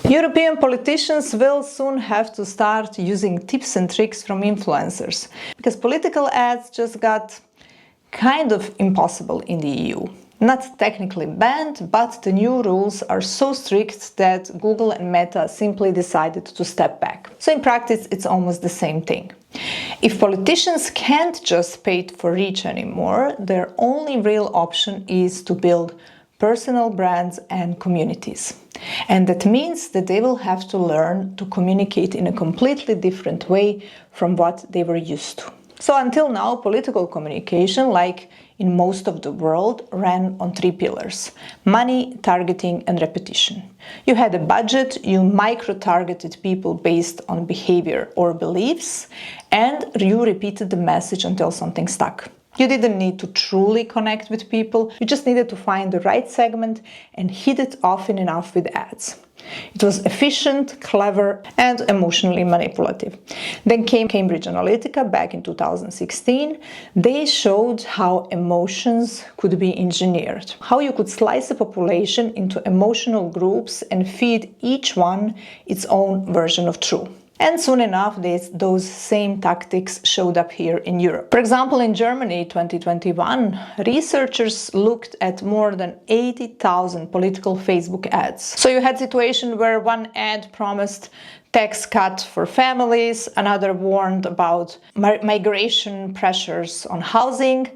European politicians will soon have to start using tips and tricks from influencers, because political ads just got kind of impossible in the EU. Not technically banned, but the new rules are so strict that Google and Meta simply decided to step back. So in practice, it's almost the same thing. If politicians can't just pay for reach anymore, their only real option is to build personal brands and communities. And that means that they will have to learn to communicate in a completely different way from what they were used to. So until now, political communication, like in most of the world, ran on three pillars: money, targeting, and repetition. You had a budget, you micro-targeted people based on behavior or beliefs, and you repeated the message until something stuck. You didn't need to truly connect with people, you just needed to find the right segment and hit it often enough with ads. It was efficient, clever, and emotionally manipulative. Then came Cambridge Analytica back in 2016. They showed how emotions could be engineered, how you could slice a population into emotional groups and feed each one its own version of true. And soon enough, those same tactics showed up here in Europe. For example, in Germany 2021, researchers looked at more than 80,000 political Facebook ads. So you had a situation where one ad promised tax cut for families, another warned about migration pressures on housing.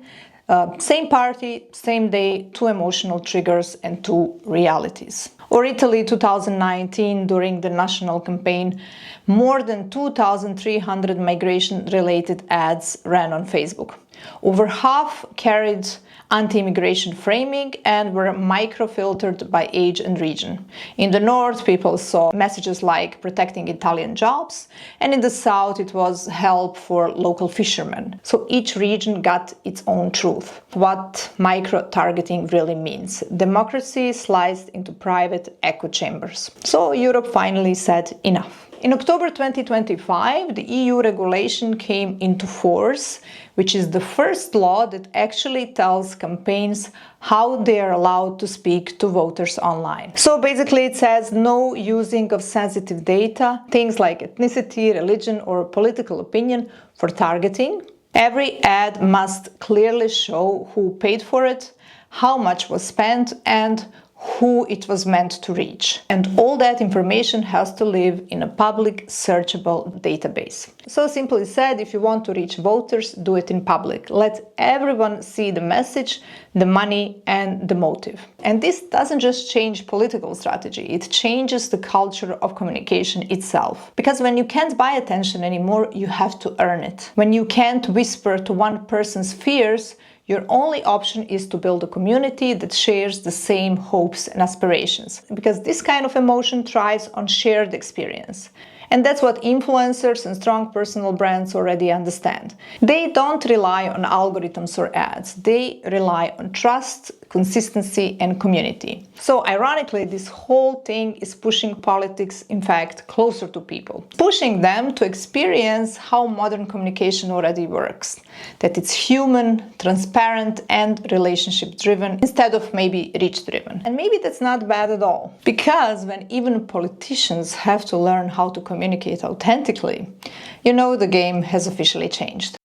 Same party, same day, two emotional triggers and two realities. Or Italy 2019, during the national campaign, more than 2,300 migration-related ads ran on Facebook. Over half carried anti-immigration framing and were micro-filtered by age and region. In the north, people saw messages like protecting Italian jobs, and in the south it was help for local fishermen. So each region got its own truth. What micro-targeting really means: democracy sliced into private echo chambers. So Europe finally said enough. In October 2025, the EU regulation came into force, which is the first law that actually tells campaigns how they are allowed to speak to voters online. So basically it says no using of sensitive data, things like ethnicity, religion, or political opinion for targeting. Every ad must clearly show who paid for it, how much was spent, and who it was meant to reach. And all that information has to live in a public, searchable database. So simply said, if you want to reach voters, do it in public. Let everyone see the message, the money, and the motive. And this doesn't just change political strategy, it changes the culture of communication itself. Because when you can't buy attention anymore, you have to earn it. When you can't whisper to one person's fears, your only option is to build a community that shares the same hopes and aspirations, because this kind of emotion thrives on shared experience. And that's what influencers and strong personal brands already understand. They don't rely on algorithms or ads. They rely on trust, consistency, and community. So ironically, this whole thing is pushing politics, in fact, closer to people, pushing them to experience how modern communication already works, that it's human, transparent, and relationship-driven instead of maybe reach-driven. And maybe that's not bad at all, because when even politicians have to learn how to communicate authentically, you know the game has officially changed.